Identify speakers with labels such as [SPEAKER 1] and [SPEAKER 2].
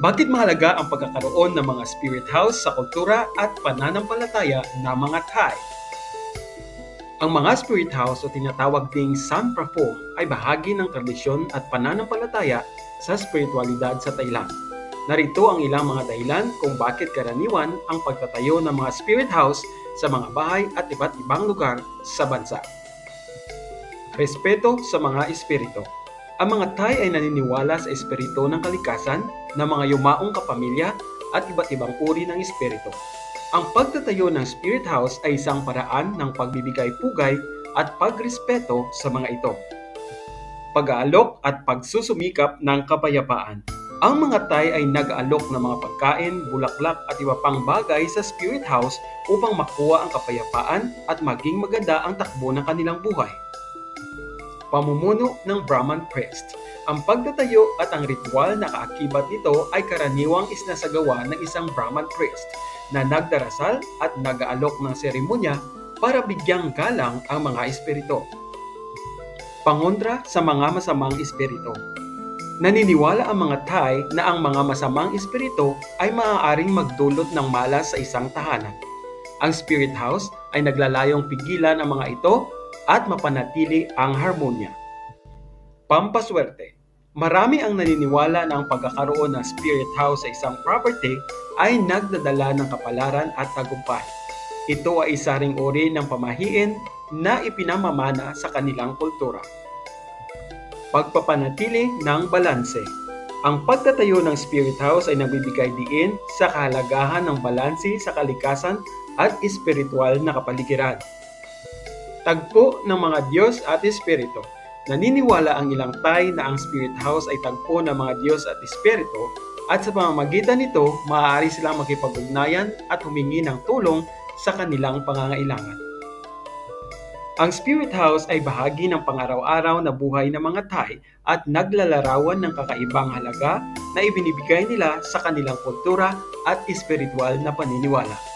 [SPEAKER 1] Bakit mahalaga ang pagkakaroon ng mga spirit house sa kultura at pananampalataya ng mga Thai? Ang mga spirit house o tinatawag ding San Prapho ay bahagi ng tradisyon at pananampalataya sa spiritualidad sa Thailand. Narito ang ilang mga dahilan kung bakit karaniwan ang pagtatayo ng mga spirit house sa mga bahay at iba't ibang lugar sa bansa. Respeto sa mga espiritu. Ang mga Thai ay naniniwala sa espiritu ng kalikasan, ng mga yumaong kapamilya at iba't ibang uri ng espiritu. Ang pagtatayo ng spirit house ay isang paraan ng pagbibigay pugay at pagrespeto sa mga ito. Pag-aalok at pagsusumikap ng kapayapaan. Ang mga Thai ay nag-aalok ng mga pagkain, bulaklak at iba pang bagay sa spirit house upang makuha ang kapayapaan at maging maganda ang takbo ng kanilang buhay. Pamumuno ng Brahman priest. Ang pagtatayo at ang ritual na kaakibat nito ay karaniwang isinasagawa ng isang Brahman priest na nagdarasal at nag-aalok ng seremonya para bigyang galang ang mga espiritu. Pangontra sa mga masamang espiritu. Naniniwala ang mga Thai na ang mga masamang espiritu ay maaaring magdulot ng malas sa isang tahanan. Ang spirit house ay naglalayong pigilan ang mga ito at mapanatili ang harmonya. Pampaswerte. Marami ang naniniwala na ang pagkakaroon ng spirit house sa isang property ay nagdadala ng kapalaran at tagumpay. Ito ay isa ring uri ng pamahiin na ipinamamana sa kanilang kultura. Pagpapanatili ng balanse. Ang pagtatayo ng spirit house ay nagbibigay diin sa kahalagahan ng balanse sa kalikasan at espiritual na kapaligiran. Tagpo ng mga Diyos at Espiritu. Naniniwala ang ilang Thai na ang spirit house ay tagpo ng mga Diyos at Espiritu at sa pamamagitan nito, maaari silang makipag-ugnayan at humingi ng tulong sa kanilang pangangailangan. Ang spirit house ay bahagi ng pang-araw-araw na buhay ng mga Thai at naglalarawan ng kakaibang halaga na ibinibigay nila sa kanilang kultura at espiritual na paniniwala.